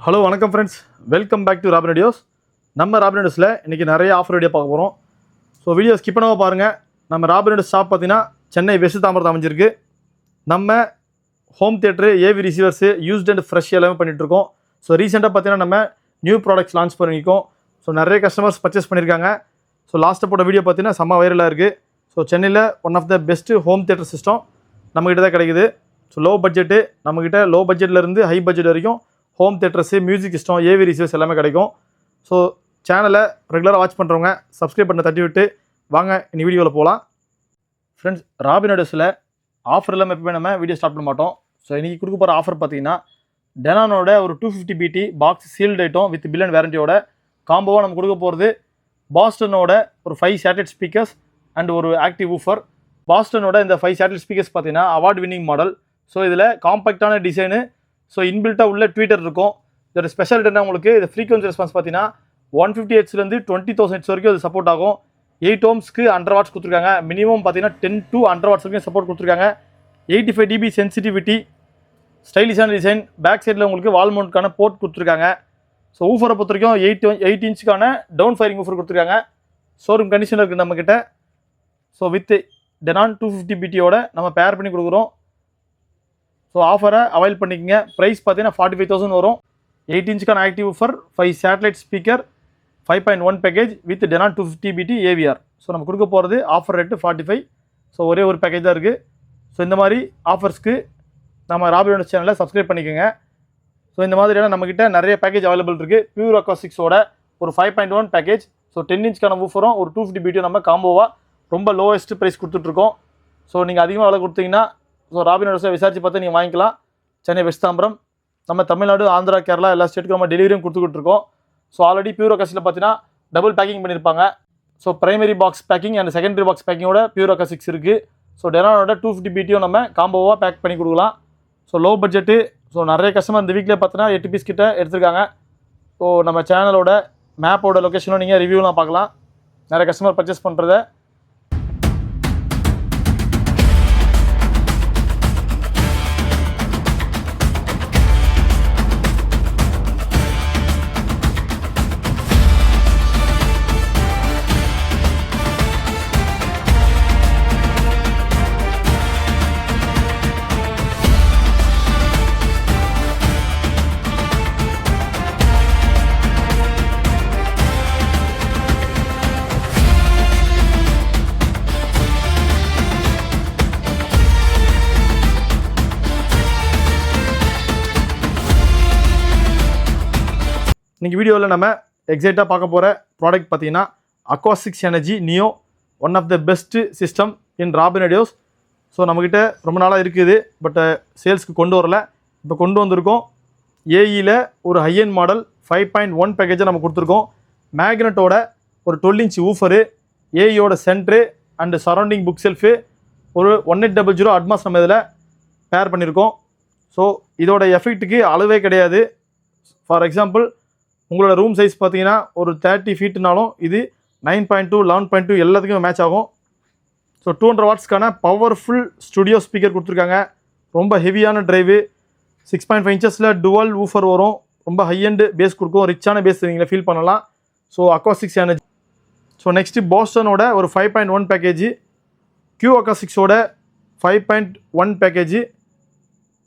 Hello வணக்கம் friends, welcome back to Robin videos. நம்ம Robin வீடியோஸில் இன்றைக்கி நிறைய ஆஃபர் வீடியோ பார்க்க போகிறோம். ஸோ வீடியோ ஸ்கிப் பண்ணாமல் பாருங்கள். நம்ம ராபின் வீடியோஸ் ஷாப் பார்த்தீங்கன்னா சென்னை வெஸ்ட் தாம்பரத்தில் அமைஞ்சிருக்கு. நம்ம home theatre, AV receivers, used and fresh எல்லாமே பண்ணிகிட்ருக்கோம். ஸோ ரீசெண்டாக பார்த்தீங்கன்னா நம்ம நியூ ப்ராடக்ட்ஸ் லான்ச் பண்ணியிருக்கோம். ஸோ நிறைய கஸ்டமர்ஸ் பர்ச்சேஸ் பண்ணியிருக்காங்க. ஸோ லாஸ்ட்டாக போட்ட வீடியோ பார்த்தீங்கன்னா செம்ம வைரலாக இருக்குது. ஸோ சென்னையில் one of the best home theatre system நம்மக்கிட்ட தான் கிடைக்குது. ஸோ லோ பட்ஜெட்டு, நம்மக்கிட்ட லோ பட்ஜெட்லேருந்து ஹை பட்ஜெட் வரைக்கும் home theatres, music system, AV receivers எல்லாமே கிடைக்கும். ஸோ சேனலை ரெகுலராக வாட்ச் பண்ணுறவங்க சப்ஸ்கிரைப் பண்ண தட்டி விட்டு வாங்க இந்த வீடியோவில் போகலாம். ஃப்ரெண்ட்ஸ், ராபின் வீடியோஸில் ஆஃபர் எல்லாமே எப்பவுமே நம்ம வீடியோ ஸ்டார்ட் பண்ண மாட்டோம். ஸோ இன்றைக்கி கொடுக்க போகிற ஆஃபர் பார்த்தீங்கன்னா டெனானோட ஒரு 250 BT box sealed item with bill and வேரண்டியோட காம்போவாக நம்ம கொடுக்க போகிறது பாஸ்டனோட ஒரு 5 சேட்டலைட் ஸ்பீக்கர்ஸ் அண்ட் ஒரு ஆக்டிவ் ஊஃபர். பாஸ்டனோட இந்த 5 சேட்டலைட் ஸ்பீக்கர்ஸ் பார்த்தீங்கன்னா அவார்ட் வின்னிங் மாடல். ஸோ இதில் காம்பேக்டான டிசைனு, ஸோ இன்பில்ட்டாக உள்ள ட்வீட்டர் இருக்கும். இதோட ஸ்பெஷாலிட்டி என்ன, உங்களுக்கு இது ஃப்ரீக்வன்சி ரெஸ்பான்ஸ் பார்த்தீங்கன்னா 150 Hzலேருந்து 20,000 Hz வரைக்கும் இது சப்போர்ட் ஆகும். 8 ohmsக்கு 100 watts கொடுத்துருக்காங்க. மினிமம் பார்த்தீங்கன்னா 10 to 100 watts வரைக்கும் சப்போர்ட் கொடுத்துருக்காங்க. 85 dB சென்சிட்டிவிட்டி, ஸ்டைலிஷான டிசைன். பேக் சைடில் உங்களுக்கு வால் மவுண்ட்கான போர்ட் கொடுத்துருக்காங்க. ஸோ ஊஃபரை பொறுத்த வரைக்கும் 8 inchக்கான டவுன் ஃபயரிங் ஊஃபர் கொடுத்துருக்காங்க. ஷோரூம் கண்டிஷனில் இருக்குது நம்மக்கிட்ட. ஸோ வித் டெனான் 250 BTயோட நம்ம பேர் பண்ணி கொடுக்குறோம். ஸோ ஆஃபரை அவைல் பண்ணிக்கங்க. ப்ரைஸ் பார்த்தீங்கன்னா 45,000 வரும். 8 inchக்கான active woofer, 5 satellite speaker, 5.1 package with Denon 250 BT AVR. So நம்ம கொடுக்க போகிறது ஆஃபர் ரேட்டு 45. ஸோ ஒரே ஒரு பேக்கேஜ் தான் இருக்குது. ஸோ இந்த மாதிரி ஆஃபர்ஸ்க்கு நம்ம ராபின் வீடியோஸ் சேனலை சப்ஸ்கிரைப் பண்ணிக்கோங்க. ஸோ இந்த மாதிரியான நம்மக்கிட்ட நிறைய பேக்கேஜ் அவைலபிள் இருக்குது. பியூர் அக்காஸ்டிக்ஸோட ஒரு 5.1 பேக்கேஜ், ஸோ 10 inchக்கான ஊஃபரும் ஒரு 250 BT நம்ம காம்போவாக ரொம்ப லோவஸ்ட் ப்ரைஸ் கொடுத்துட்ருக்கோம். ஸோ நீங்கள் அதிகமாக விலை கொடுத்தீங்கன்னா ஸோ ராபின் வீடியோஸை விசாரித்து பார்த்து நீங்கள் வாங்கிக்கலாம். சென்னை வெஸ்ட் தாம்பரம், நம்ம தமிழ்நாடு, ஆந்திரா, கேரளா எல்லா ஸ்டேட்டுக்கும் நம்ம டெலிவரியும் கொடுத்துக்கிட்டுருக்கோம். ஸோ ஆல்ரெடி பியூர் அக்காஸ்டிக்ஸில் பார்த்தீங்கன்னா டபுள் பேக்கிங் பண்ணியிருப்பாங்க. So primary box packing and secondary box பேக்கிங்கோட பியூர் அக்காஸ்டிக்ஸ் இருக்குது. ஸோ டெனானோட 250 BTயும் நம்ம காம்போவாக பேக் பண்ணி கொடுக்கலாம். So low budget. ஸோ நிறைய கஸ்டமர் இந்த வீக்லேயே பார்த்தீங்கன்னா 8 பீஸ் கிட்ட எடுத்திருக்காங்க. ஸோ நம்ம சேனலோட மேப்போட லொக்கேஷனும் நீங்கள் ரிவ்யூலாம் பார்க்கலாம். நிறைய கஸ்டமர் பர்ச்சேஸ் பண்ணுறத. இன்றைக்கி வீடியோவில் நம்ம எக்ஸைட்டாக பார்க்க போகிற ப்ராடக்ட் பார்த்தீங்கன்னா acoustics energy neo, one of the best system in Robin videos. So நம்மக்கிட்ட ரொம்ப நாளாக இருக்குது, பட் சேல்ஸ்க்கு கொண்டு வரல. இப்போ கொண்டு வந்திருக்கோம். ஏஇயில் ஒரு ஹையன் மாடல் 5.1 பேக்கேஜை நம்ம கொடுத்துருக்கோம். மேக்னெட்டோட ஒரு 12 inch ஊஃபரு, ஏஇயோட centre and surrounding bookshelf, ஒரு 1800 அட்மாஸ் நம்ம இதில் பேர் பண்ணியிருக்கோம். ஸோ இதோட எஃபெக்ட்டுக்கு அளவே கிடையாது. ஃபார் எக்ஸாம்பிள், உங்களோட ரூம் சைஸ் பார்த்தீங்கன்னா ஒரு 30 feetனாலும் இது 9.2, 11.2 எல்லாத்துக்குமே மேட்ச் ஆகும். ஸோ 200 wattsக்கான பவர்ஃபுல் ஸ்டுடியோ ஸ்பீக்கர் கொடுத்துருக்காங்க. ரொம்ப ஹெவியான ட்ரைவு, 6.5 inchஸில் டுவல் ஊஃபர் வரும். ரொம்ப ஹை அண்டு பேஸ் கொடுக்கும். ரிச்சான பேஸ் நீங்கள் ஃபீல் பண்ணலாம். So acoustics energy. So next பாஸ்டனோட ஒரு 5.1 பேக்கேஜ், கியூ அக்வாஸ்டிக்ஸோட 5.1 பேக்கேஜ்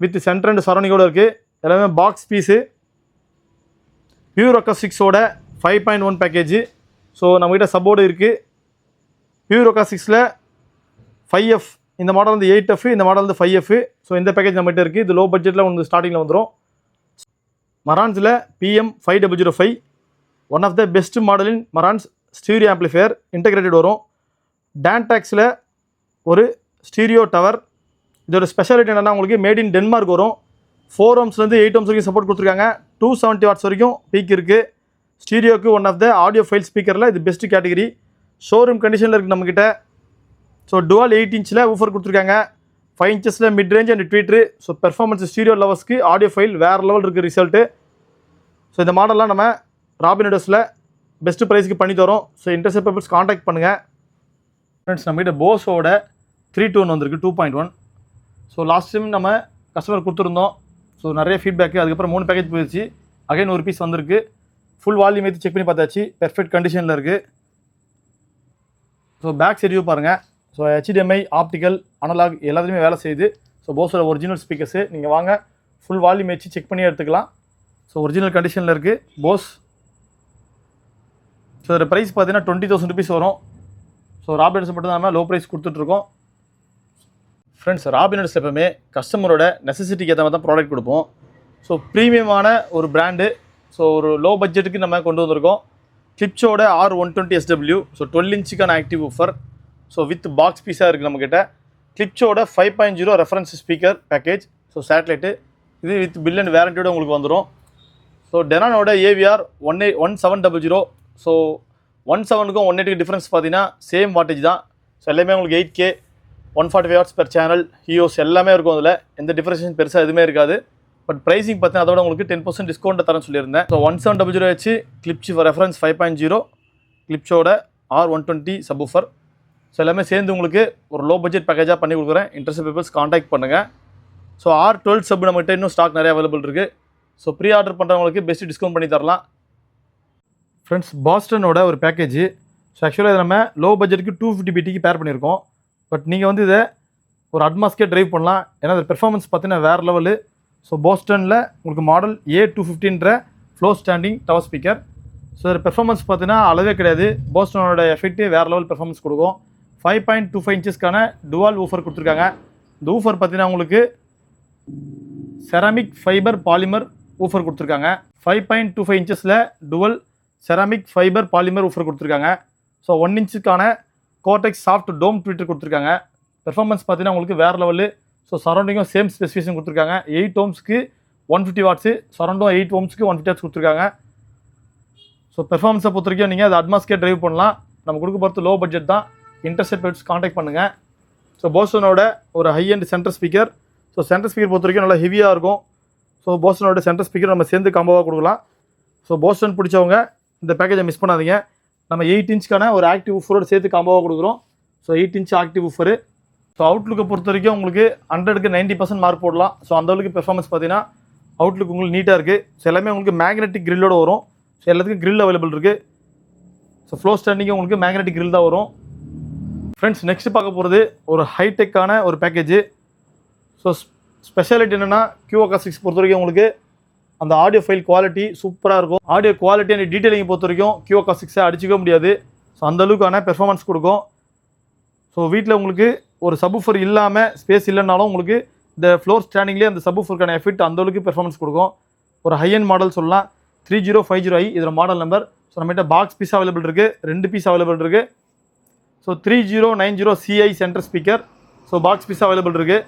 வித் சென்டர் அண்ட் சரௌண்டிங்கோடு இருக்குது. எல்லாமே பாக்ஸ் பீஸு. பியூர் அக்காஸ்டிக்ஸோட 5.1 பேக்கேஜ். ஸோ நம்மகிட்ட சப்போர்டு இருக்குது. பியூர் அக்காஸ்டிக்ஸில் 5F, இந்த மாடல் வந்து 8F, இந்த மாடல் வந்து 5F. ஸோ இந்த பேக்கேஜ் நம்மகிட்ட இருக்குது. இது லோ பட்ஜெட்டில் வந்து ஸ்டார்டிங்கில் வந்துடும். மரான்ஸில் PM5005, one of the best மாடலின் மரான்ஸ் ஸ்டீரியோ ஆம்ப்ளிஃபையர் இன்டெகிரேட்டட் வரும். டான்டாக்ஸில் ஒரு ஸ்டீரியோ டவர். இதோட ஸ்பெஷாலிட்டி என்னென்னா, உங்களுக்கு மேட் இன் டென்மார்க் வரும். 4 ohmsலேருந்து 8 ohms வரைக்கும் சப்போர்ட் கொடுத்துருக்காங்க. 270 watts வரைக்கும் பீக் இருக்குது. ஸ்டீரியோக்கு one of the audiophile ஸ்பீக்கரில் இது பெஸ்ட் கேட்டகரி. ஷோரூம் கண்டிஷனில் இருக்குது நம்மக்கிட்ட. ஸோ டுவல் 8 inchல ஊஃபர் கொடுத்துருக்காங்க. 5 inchஸில் mid range and tweeter. So performance stereo லவர்ஸ்க்கு ஆடியோ ஃபைல் வேறு லெவல் இருக்குது ரிசல்ட்டு. ஸோ இந்த மாடல்லாம் நம்ம ராபின் வீடியோஸில் பெஸ்ட்டு ப்ரைஸ்க்கு பண்ணி தரோம். ஸோ இன்ட்ரெஸ்ட் பீப்பிள்ஸ் காண்டாக்ட் பண்ணுங்கள். ஃப்ரெண்ட்ஸ், நம்மகிட்ட போஸோட 3-2 வந்திருக்கு 2.1. ஸோ லாஸ்ட் டைம் நம்ம கஸ்டமர் கொடுத்துருந்தோம். ஸோ நிறைய ஃபீட்பேக்கு. அதுக்கப்புறம் 3 பேக்கேஜ் போயிடுச்சு. அகைன் ஒரு பீஸ் வந்திருக்கு. ஃபுல் வால்யூம் ஏற்றி செக் பண்ணி பார்த்தாச்சு, பெர்ஃபெக்ட் கண்டிஷனில் இருக்குது. ஸோ பேக் சைட் வியூ பாருங்கள். ஸோ HDMI, ஆப்டிக்கல், அனலாக் எல்லாத்துலேயுமே வேலை செய்யுது. ஸோ போஸோட ஒரிஜினல் ஸ்பீக்கர்ஸு. நீங்கள் வாங்க ஃபுல் வால்யூம் வச்சு செக் பண்ணி எடுத்துக்கலாம். ஸோ ஒரிஜினல் கண்டிஷனில் இருக்குது போஸ். ஸோ இதோட ப்ரைஸ் பார்த்தீங்கன்னா 20,000 rupees வரும். ஸோ ராபினட்ஸ் மட்டும் தான் நம்ம லோ ப்ரைஸ் கொடுத்துட்ருக்கோம். ஃப்ரெண்ட்ஸ், ராபினட்ஸ் எப்பவுமே கஸ்டமரோட நெசசிட்டிக்கு ஏற்ற மாதிரி தான் ப்ராடக்ட் கொடுப்போம். ஸோ ப்ரீமியமான ஒரு பிராண்டு. ஸோ ஒரு லோ பட்ஜெட்டுக்கு நம்ம கொண்டு வந்திருக்கோம். கிளிப்ஸோட R120SW. So 12 inch active woofer. So with box பீஸாக இருக்குது நம்மக்கிட்ட. கிளிப்ஸோட 5.0 reference speaker package. So satellite இது வித் பில் அண்ட் வேரண்டியோட உங்களுக்கு வந்துடும். ஸோ டெனானோட AVR 1700. ஸோ 17க்கும் 180 டிஃப்ரென்ஸ் பார்த்தீங்கன்னா சேம் வாட்டேஜ் தான். ஸோ எல்லாமே உங்களுக்கு 8K 145 watts per channel huios எல்லாமே இருக்கும். அதில் எந்த டிஃப்ரென்ஷன் பெருசாக எதுவுமே இருக்காது. பட் ப்ரைஸிங் பார்த்தீங்கன்னா அதோட உங்களுக்கு 10% டிஸ்கவுண்ட் தரேன்னு சொல்லியிருந்தேன். ஸோ 1700 வச்சு clips reference 5.0 கிளிப்ஸோட R120 subwoofer. So எல்லாமே சேர்ந்து உங்களுக்கு ஒரு லோ பட்ஜெட் பேக்கேஜாக பண்ணி கொடுக்குறேன். இன்ட்ரெஸ்ட் பீப்பிள்ஸ் காண்டாக்ட் பண்ணுங்கள். ஸோ R12 சப் நம்மகிட்ட இன்னும் ஸ்டாக் நிறைய அவைலபிள் இருக்குது. ஸோ ப்ரீ ஆர்டர் பண்ணுறவங்களுக்கு பெஸ்ட் டிஸ்கவுண்ட் பண்ணி தரலாம். ஃப்ரெண்ட்ஸ், பாஸ்டனோட ஒரு பேக்கேஜ். ஸோ ஆக்சுவலாக இதை நம்ம லோ பட்ஜெட்டுக்கு 250 BTக்கு பேர் பண்ணியிருக்கோம். பட் நீங்கள் வந்து இதை ஒரு அட்மாஸ்கே ட்ரைவ் பண்ணலாம். ஏன்னா அது பெர்ஃபார்மன்ஸ் பார்த்தீங்கன்னா வேறு லெவலு. ஸோ போஸ்டனில் உங்களுக்கு மாடல் A250ன்ற floor standing tower speaker. So இதில் பெர்ஃபார்மன்ஸ் பார்த்தீங்கன்னா அளவே கிடையாது. போஸ்டனோட எஃபெக்ட்டு வேறு லெவல் பெர்ஃபார்மன்ஸ் கொடுக்கும். 5.25 inchக்கான டுவால் ஊஃபர் கொடுத்துருக்காங்க. இந்த ஊஃபர் பார்த்தீங்கன்னா உங்களுக்கு செராமிக் ஃபைபர் பாலிமர் ஊஃபர் கொடுத்துருக்காங்க. 5.25 inchஸில் dual ceramic fiber polymer woofer கொடுத்துருக்காங்க. ஸோ 1 inchக்கான கோர்டெக்ஸ் சாஃப்ட் டோம் ட்வீட்டர் கொடுத்துருக்காங்க. பெர்ஃபார்மன்ஸ் பார்த்தீங்கன்னா உங்களுக்கு வேறு லெவலு. ஸோ சரௌண்டிங்கும் சேம் ஸ்பெசிஃபிகேஷன் கொடுத்துருக்காங்க. 8 ohmsக்கு 150 watts, சரௌண்டும் 8 ohmsக்கு 150 watts கொடுத்துருக்காங்க. ஸோ பெர்ஃபார்மன்ஸை பொறுத்த வரைக்கும் நீங்கள் அது அட்மாஸ்கே ட்ரைவ் பண்ணலாம். நம்ம கொடுக்க போகிறது லோ பட்ஜெட் தான். இன்ட்ரெஸ்ட் பெட்ஸ் காண்டாக்ட் பண்ணுங்கள். ஸோ போஸ்டனோட ஒரு high and centre speaker. So centre speaker பொறுத்த வரைக்கும் நல்லா ஹெவியாக இருக்கும். ஸோ போஸ்டனோட சென்டர் ஸ்பீக்கர் நம்ம சேர்ந்து காம்போவாக கொடுக்கலாம். ஸோ போஸ்டன் பிடிச்சவங்க இந்த பேக்கேஜை மிஸ் பண்ணாதீங்க. நம்ம 8 inchக்கான ஒரு ஆக்டிவ் ஊஃபரோடு சேர்த்து காம்போவாக கொடுக்குறோம். So 8 inch active woofer. So அவுட்லுக்கை பொறுத்த வரைக்கும் உங்களுக்கு 100க்கு 90% மார்க் போடலாம். ஸோ அந்தளவுக்கு பெர்ஃபார்மன்ஸ் பார்த்தீங்கன்னா அவுட்லுக் உங்களுக்கு நீட்டாக இருக்குது. ஸோ எல்லாமே உங்களுக்கு மேக்னெட்டிக் கிரில்லோடு வரும். ஸோ எல்லாத்துக்கும் கிரில் அவைலபிள் இருக்குது. ஸோ ஃப்ளோ ஸ்டாண்டிங்கும் உங்களுக்கு மேக்னெட்டிக் கிரில் தான் வரும். ஃப்ரெண்ட்ஸ், நெக்ஸ்ட் பார்க்க போகிறது ஒரு ஹைடெக்கான ஒரு பேக்கேஜ். ஸோ ஸ்பெஷாலிட்டி என்னென்னா QOCA6 பொறுத்த வரைக்கும் உங்களுக்கு அந்த ஆடியோ ஃபைல் குவாலிட்டி சூப்பராக இருக்கும். ஆடியோ குவாலிட்டி அண்ட் டீட்டெயிலிங் பொறுத்த வரைக்கும் QOCA6 அடிச்சிக்க முடியாது. ஸோ அந்தளவுக்கான பெர்ஃபார்மன்ஸ் கொடுக்கும். ஸோ வீட்டில் உங்களுக்கு ஒரு சப்வூஃபர் இல்லாமல் ஸ்பேஸ் இல்லைனாலும் உங்களுக்கு இந்த ஃப்ளோர் ஸ்டாண்டிங்லேயே அந்த சப்வூஃபருக்கான எஃபெக்ட் அந்தளவுக்கு பெர்ஃபார்மன்ஸ் கொடுக்கும். ஒரு ஹை-எண்ட் மாடல் சொல்லலாம். 3050i இதோட மாடல் நம்பர். ஸோ நம்மகிட்ட பாக்ஸ் பீஸ் அவைலபிள் இருக்குது, 2 பீஸ் அவைலபிள் இருக்குது. So 3090CI center speaker. So box piece available இருக்குது.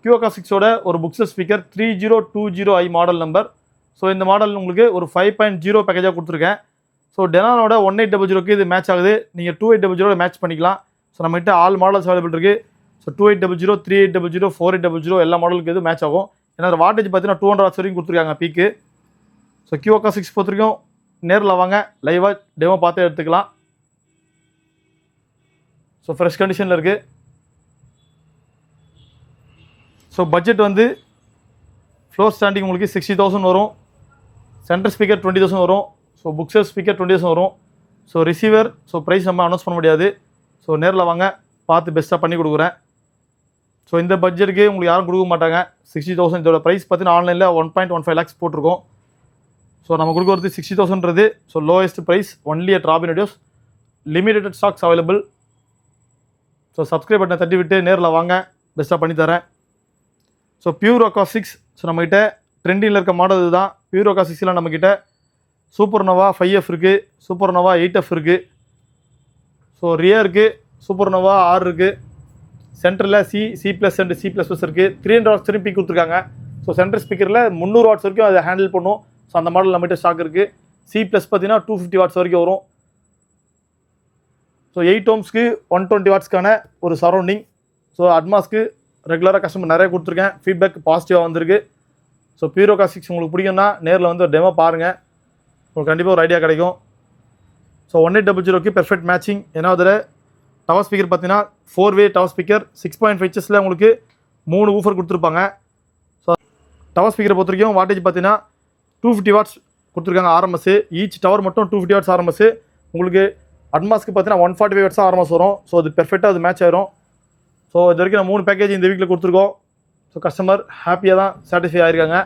QOCA6ஓட ஒரு bookshelf speaker 3020i model number. So இந்த மாடல் உங்களுக்கு ஒரு 5.0 பேக்கேஜாக கொடுத்துருக்கேன். ஸோ டெனானோட 1800க்கு இது மேட்ச் ஆகுது. நீங்கள் 2800 மேட்ச் பண்ணிக்கலாம். ஸோ நம்மகிட்ட ஆல் மாடல்ஸ் அவைலபிள் இருக்குது. ஸோ 2800, 3800, 4800 எல்லா மாடலுக்கு இது மேட்ச் ஆகும். ஏன்னா வாட்டேஜ் பார்த்தீங்கன்னா 200 watts வரைக்கும் கொடுத்துருக்காங்க பீக்கு. ஸோ QOCA6 பொறுத்த வரைக்கும் நேரில் வாங்க, லைவாக டெமோ பார்த்து எடுத்துக்கலாம். ஸோ ஃப்ரெஷ் கண்டிஷனில் இருக்குது. ஸோ பட்ஜெட் வந்து ஃப்ளோர் ஸ்டாண்டிங் உங்களுக்கு 60,000 வரும். சென்டர் ஸ்பீக்கர் 20,000 வரும். ஸோ புக்ஸர் ஸ்பீக்கர் 20,000 வரும். ஸோ ரிசீவர் ஸோ ப்ரைஸ் நம்ம அனௌன்ஸ் பண்ண முடியாது. ஸோ நேரில் வாங்க, பார்த்து பெஸ்ட்டாக பண்ணி கொடுக்குறேன். ஸோ இந்த பட்ஜெட்டுக்கு உங்களுக்கு யாரும் கொடுக்க மாட்டாங்க. 60,000 இதோட ப்ரைஸ் பார்த்தீங்கன்னா ஆன்லைனில் 1.15 lakhs போட்டிருக்கோம். ஸோ நம்ம கொடுக்குறது 60,000ன்றது so lowest price only at Robin videos. Limited stocks available. So subscribe பட்டனை தட்டி விட்டு நேரில் வாங்க, பெஸ்ட்டாக பண்ணித்தரேன். ஸோ QOCA6 ஸோ நம்மகிட்ட ட்ரெண்டிங்கில் இருக்க மாடல் இதுதான். QOCA6ல் நம்மக்கிட்ட சூப்பர் நோவா 5F இருக்குது, சூப்பர் நோவா 8F இருக்குது. ஸோ ரியருக்கு சூப்பர் நோவா 6 இருக்குது. சென்டரில் C+ அண்ட் C++ இருக்குது. 300 watts வரைக்கும் பீக் கொடுத்துருக்காங்க. ஸோ சென்டர் ஸ்பீக்கரில் 300 watts வரைக்கும் அதை ஹேண்டில் பண்ணும். ஸோ அந்த மாடல் நம்மகிட்ட ஸ்டாக் இருக்குது. C+ பார்த்தீங்கன்னா 250 watts வரைக்கும் வரும். ஸோ 8 ohmsக்கு 120 wattsக்கான ஒரு சரௌண்டிங். ஸோ அட்மாஸ்க்கு ரெகுலராக கஸ்டமர் நிறைய கொடுத்துருக்கேன். ஃபீட்பேக் பாசிட்டிவாக வந்திருக்கு. ஸோ QOCA6 உங்களுக்கு பிடிக்கும்னா நேரில் வந்து ஒரு டெமோ பாருங்கள், உங்களுக்கு கண்டிப்பாக ஒரு ஐடியா கிடைக்கும். ஸோ 1800க்கு பெர்ஃபெக்ட் மேட்சிங். ஏன்னா அதில் டவர் ஸ்பீக்கர் பார்த்தீங்கன்னா 4-way டவர் ஸ்பீக்கர் 6.5 inches உங்களுக்கு 3 ஊஃபர் கொடுத்துருப்பாங்க. ஸோ டவர் ஸ்பீக்கரை பொறுத்த வரைக்கும் வாட்டேஜ் பார்த்தீங்கன்னா 250 watts கொடுத்துருக்காங்க ஆர்எம்எஸ். ஈச் டவர் மட்டும் 250 வாட்ஸ் ஆர்எம்எஸ். உங்களுக்கு அட்மாஸ்க்கு பார்த்தீங்கன்னா 145 வாட்ஸ் ஆர்எம்எஸ் வரும். ஸோ அது பெர்ஃபெக்டாக அது மேட்ச் ஆயிரும். ஸோ இது வரைக்கும் நான் 3 பேக்கேஜ் இந்த வீக்கில் கொடுத்துருக்கோம். ஸோ கஸ்டமர் ஹாப்பியாக தான் சாட்டிஸ்ஃபை ஆகிருக்காங்க.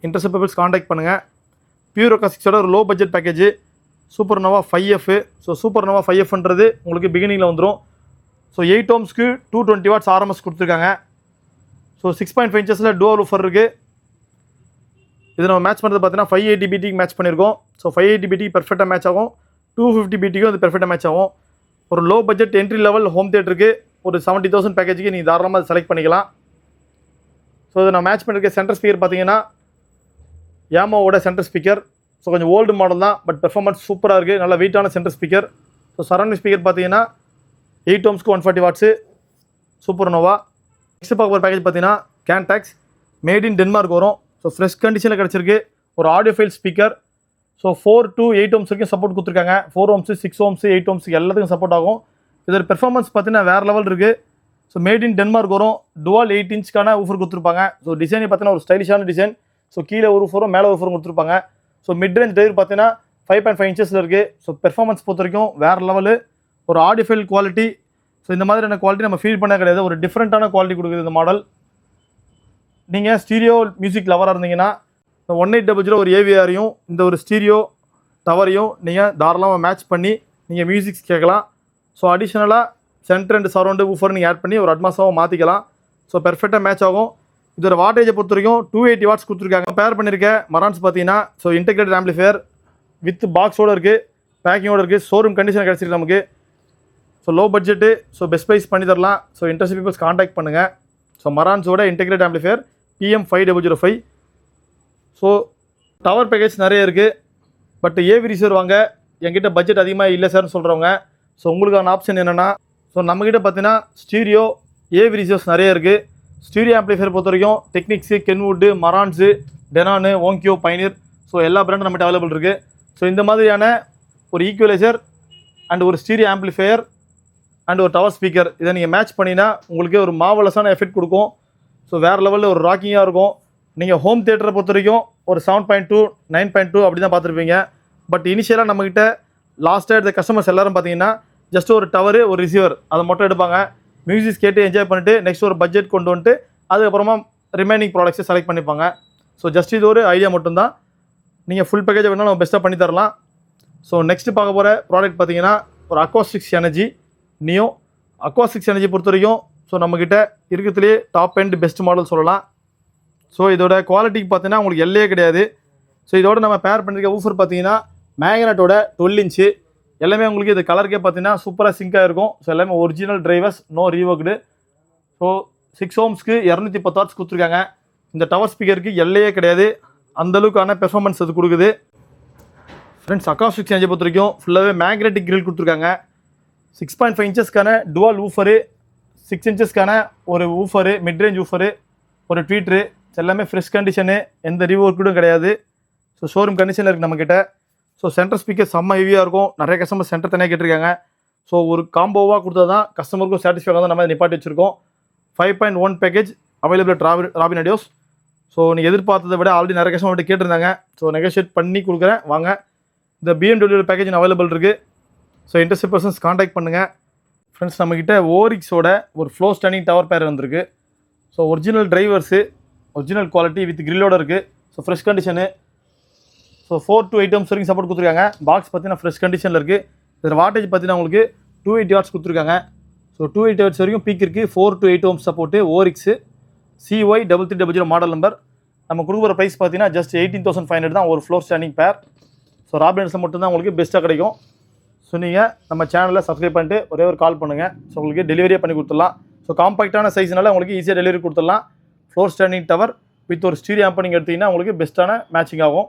இன்ட்ரெஸ்ட் பீப்புள்ஸ் காண்டாக்ட் பண்ணுங்கள். பியூர் அக்காஸ்டிக்ஸோட ஒரு low budget package super nova 5F. So super nova 5Fன்றது உங்களுக்கு பிகினிங்கில் வந்துடும். ஸோ 8 ohmsக்கு 220 வாட்ஸ் ஆர்எம்எஸ் கொடுத்துருக்காங்க. ஸோ 6.5 inches டூவல் ஊஃபர் இருக்குது. இது நம்ம மேட்ச் பண்ணுறது பார்த்தீங்கன்னா 580 BTக்கு மேட்ச் பண்ணியிருக்கோம். ஸோ 580 BT பெர்ஃபெக்டாக மேட்ச் ஆகும். 250 BTக்கும் அது பெர்ஃபெக்டாக மேட்ச் ஆகும். ஒரு low budget entry level home தியேட்டருக்கு ஒரு 70,000 பேக்கேஜுக்கு நீங்கள் தாராளமாக அதை செலக்ட் பண்ணிக்கலாம். ஸோ இதை நான் மேட்ச் பண்ணியிருக்க சென்டர் ஸ்பீக்கர் பார்த்தீங்கன்னா யாமாவோட சென்டர் ஸ்பீக்கர். ஸோ கொஞ்சம் ஓல்டு மாடல் தான், பட் பெர்ஃபார்மன்ஸ் சூப்பராக இருக்குது. நல்ல வெயிட்டான centre speaker. So surrounding speaker பார்த்தீங்கன்னா 8 ohmsக்கு 140 வாட்ஸு சூப்பர் நோவா. நெக்ஸ்ட் பார்க்க போகிற பேக்கேஜ் பார்த்தீங்கன்னா கேன்டாக்ஸ் மேட் இன் டென்மார்க் வரும். ஸோ ஃப்ரெஷ் கண்டிஷனில் கிடச்சிருக்கு. ஒரு audio file speaker. So 4 to 8 ohms வரைக்கும் சப்போர்ட் கொடுத்துருக்காங்க. 4 ohms 6 ohms 8 ohms எல்லாத்துக்கும் சப்போர்ட் ஆகும். இதோட பெர்ஃபார்மன்ஸ் பார்த்தீங்கன்னா வேறு லெவல் இருக்குது. ஸோ மேட் இன் டென்மார்க் வரும். டுவல் 8 inchக்கான ஊஃபர் கொடுத்துருப்பாங்க. ஸோ டிசைன் பார்த்தீங்கன்னா ஒரு ஸ்டைலிஷான டிசைன். ஸோ கீழே ஒரு ஊஃபரும் மேலே ஊஃபரும் கொடுத்துருப்பாங்க. ஸோ மிட் ரேஞ்ச் டிரைவர் பார்த்தீங்கன்னா 5.5 inches இருக்குது. ஸோ பெர்ஃபார்மன்ஸ் பொறுத்த வரைக்கும் வேறு லெவலு. ஒரு ஆடியோ ஃபைல் குவாலிட்டி. ஸோ இந்த மாதிரியான குவாலிட்டி நம்ம ஃபீல் பண்ண கிடையாது. ஒரு டிஃப்ரெண்ட்டான குவாலிட்டி கொடுக்குது இந்த மாடல். நீங்கள் ஸ்டீரியோ மியூசிக் லவராக இருந்தீங்கன்னா 1800 ஒரு ஏவிஆரையும் இந்த ஒரு ஸ்டீரியோ டவரையும் நீங்கள் தாராளமாக மேட்ச் பண்ணி நீங்கள் மியூசிக்ஸ் கேட்கலாம். ஸோ அடிஷ்னலாக சென்டர் அண்ட் சரௌண்டு ஊஃபர் நீங்கள் ஆட் பண்ணி ஒரு அட்மாஸாகவும் மாற்றிக்கலாம். ஸோ பெர்ஃபெக்டாக மேட்ச் ஆகும். இதோட வாட்டேஜை பொறுத்த வரைக்கும் 280 வாட்ஸ் கொடுத்துருக்காங்க. பேர் பண்ணியிருக்க மரான்ஸ் பார்த்தீங்கன்னா ஸோ இன்டெகிரேட்டட் ஆம்பிளிஃபையர் வித் பாக்ஸோடு இருக்குது, பேக்கிங்கோடு இருக்குது. ஷோரூம் கண்டிஷன் கிடச்சிருக்கு நமக்கு. So low budget. So best price பண்ணி தரலாம். ஸோ இன்ட்ரெஸ்ட் பீப்புள்ஸ் காண்டாக்ட் பண்ணுங்கள். ஸோ மரான்ஸோட integrate amplifier PM5005. So tower package நிறைய இருக்குது. பட் ஏவி ரிசீவர் வாங்க என்கிட்ட பட்ஜெட் அதிகமாக இல்லை சார்னு சொல்கிறவங்க, ஸோ உங்களுக்கான ஆப்ஷன் என்னென்னா, ஸோ நம்மக்கிட்ட பார்த்தீங்கன்னா ஸ்டீரியோ ஏவி ரிசீவர்ஸ் நிறைய இருக்குது. ஸ்டீரியோ ஆம்பிளிஃபையர் பொறுத்த வரைக்கும் டெக்னிக்ஸு, கென்வுட்டு, மரான்ஸு, டெனானு, ஓங்கியோ, பைனியர், ஸோ எல்லா பிராண்டும் நம்மகிட்ட அவைலபிள் இருக்குது. ஸோ இந்த மாதிரியான ஒரு ஈக்குவலைசர் அண்ட் ஒரு ஸ்டீரியோ ஆம்பிளிஃபையர் அண்ட் ஒரு டவர் ஸ்பீக்கர் இதை நீங்கள் மேட்ச் பண்ணினா உங்களுக்கு ஒரு மாவலஸான எஃபெக்ட் கொடுக்கும். ஸோ வேறு லெவலில் ஒரு ராக்கிங்காக இருக்கும். நீங்கள் ஹோம் தியேட்டரை பொறுத்த வரைக்கும் ஒரு 7.2 9.2 அப்படி தான் பார்த்துருப்பீங்க. பட் இனிஷியலாக நம்மக்கிட்ட லாஸ்ட்டாக எடுத்த கஸ்டமர்ஸ் எல்லோரும் பார்த்தீங்கன்னா ஜஸ்ட் ஒரு டவரு ஒரு ரிசீவர் அதை மட்டும் எடுப்பாங்க. மியூசிக் கேட்டு என்ஜாய் பண்ணிட்டு நெக்ஸ்ட் ஒரு பட்ஜெட் கொண்டு வந்துட்டு அதுக்கப்புறமா ரிமைனிங் ப்ராடக்ட்ஸை செலக்ட் பண்ணிப்பாங்க. ஸோ ஜஸ்ட் இது ஒரு ஐடியா மட்டும்தான். நீங்கள் ஃபுல் பேக்கேஜை வேணாலும் நம்ம பெஸ்ட்டாக பண்ணி தரலாம். ஸோ நெக்ஸ்ட்டு பார்க்க போகிற ப்ராடக்ட் பார்த்தீங்கன்னா ஒரு aquatics energy neo. Aquatics energy பொறுத்த வரைக்கும் ஸோ நம்மக்கிட்ட இருக்கிறதுலே டாப் அண்ட் பெஸ்ட் மாடல் சொல்லலாம். ஸோ இதோட குவாலிட்டிக்கு பார்த்தீங்கன்னா உங்களுக்கு எல்லையே கிடையாது. ஸோ இதோட நம்ம பேர் பண்ணியிருக்க ஊஃபர் பார்த்தீங்கன்னா மேக்னட்டோட 12 inch எல்லாமே உங்களுக்கு இது கலருக்கே பார்த்தீங்கன்னா சூப்பராக சிங்காக இருக்கும். ஸோ எல்லாமே original drivers, no reworked. So 6 ohmsக்கு 210 வாட்ஸ் கொடுத்துருக்காங்க. இந்த டவர் ஸ்பீக்கருக்கு எல்லையே கிடையாது. அந்தளவுக்கான பெர்ஃபார்மன்ஸ் அது கொடுக்குது. ஃப்ரெண்ட்ஸ் அக்காஸ்டிக்ஸ் எனர்ஜி பொறுத்த வரைக்கும் ஃபுல்லாகவே மேக்னெட்டிக் கிரில் கொடுத்துருக்காங்க. 6.5 inchesக்கான டுவல் ஊஃபரு, 6 inchesக்கான ஒரு ஊஃபரு, மிட் ரேஞ்ச் ஊஃபரு, ஒரு ட்வீட்ரு, எல்லாமே ஃப்ரெஷ் கண்டிஷனு, எந்த ரீவொர்க்கும் கிடையாது. ஸோ ஷோரூம் கண்டிஷனில் இருக்குது நம்மக்கிட்ட. ஸோ சென்டர் ஸ்பீக்கர் செம்ம ஹெவியாக இருக்கும். நிறைய கஸ்டமர் சென்டர் தனியாக கேட்டிருக்காங்க. ஸோ ஒரு காம்போவாக கொடுத்தா தான் கஸ்டமருக்கும் சாட்டிஸ்ஃபை தான் நம்ம நிப்பாட்டி வச்சுருக்கோம். 5.1 package available robin audios. So நீங்கள் எதிர்பார்த்ததை விட ஆல்ரெடி நிறைய கஸ்டமர் கேட்டிருந்தாங்க. ஸோ நெகோஷியேட் பண்ணி கொடுக்குறேன் வாங்க. இந்த BMW பேக்கேஜ் அவைலபிள் இருக்குது. ஸோ இன்ட்ரெஸ்ட் பர்சன்ஸ் காண்டாக்ட் பண்ணுங்கள். ஃப்ரெண்ட்ஸ் நம்மக்கிட்ட ஓரிக்ஸோட ஒரு ஃப்ளோ ஸ்டாண்டிங் டவர் பேர் வந்திருக்கு. So original drivers, original quality with கிரில்லோடு இருக்குது. So fresh condition. So 4 to 8 ohms வரைக்கும் சப்போர்ட் கொடுத்துருக்காங்க. பாக்ஸ் பார்த்தீங்கன்னா ஃப்ரெஷ் கண்டிஷனில் இருக்குது. இதில் வாட்டேஜ் பார்த்தீங்கன்னா உங்களுக்கு 280 வாட்ஸ் கொடுத்துருக்காங்க. ஸோ 280 வாட்ஸ் வரைக்கும் பீக் இருக்குது. 4 to 8 ohms சப்போர்ட்டு. ஓரிக்ஸு CY3300 மாடல் நம்பர். நம்ம கொடுக்குற ப்ரைஸ் பார்த்தீங்கன்னா ஜஸ்ட் 18,500 தான் ஒரு ஃப்ளோர் ஸ்டாண்டிங் பேர். ஸோ ராபின்ஸில் மட்டும்தான் உங்களுக்கு பெஸ்ட்டாக கிடைக்கும். ஸோ நீங்கள் நம்ம சேனலில் சப்ஸ்கிரைப் பண்ணிட்டு ஒரே ஒரு கால் பண்ணுங்கள். ஸோ உங்களுக்கு டெலிவரியே பண்ணி கொடுத்துடலாம். ஸோ காம்பாக்டான சைஸ்னால உங்களுக்கு ஈஸியாக டெலிவரி கொடுத்துடலாம். ஃப்ளோர் ஸ்டாண்டிங் டவர் வித் ஒரு ஸ்டீரியோ ஆம்ப் நீங்கள் எடுத்திங்கன்னா உங்களுக்கு பெஸ்ட்டான மேட்சிங் ஆகும்.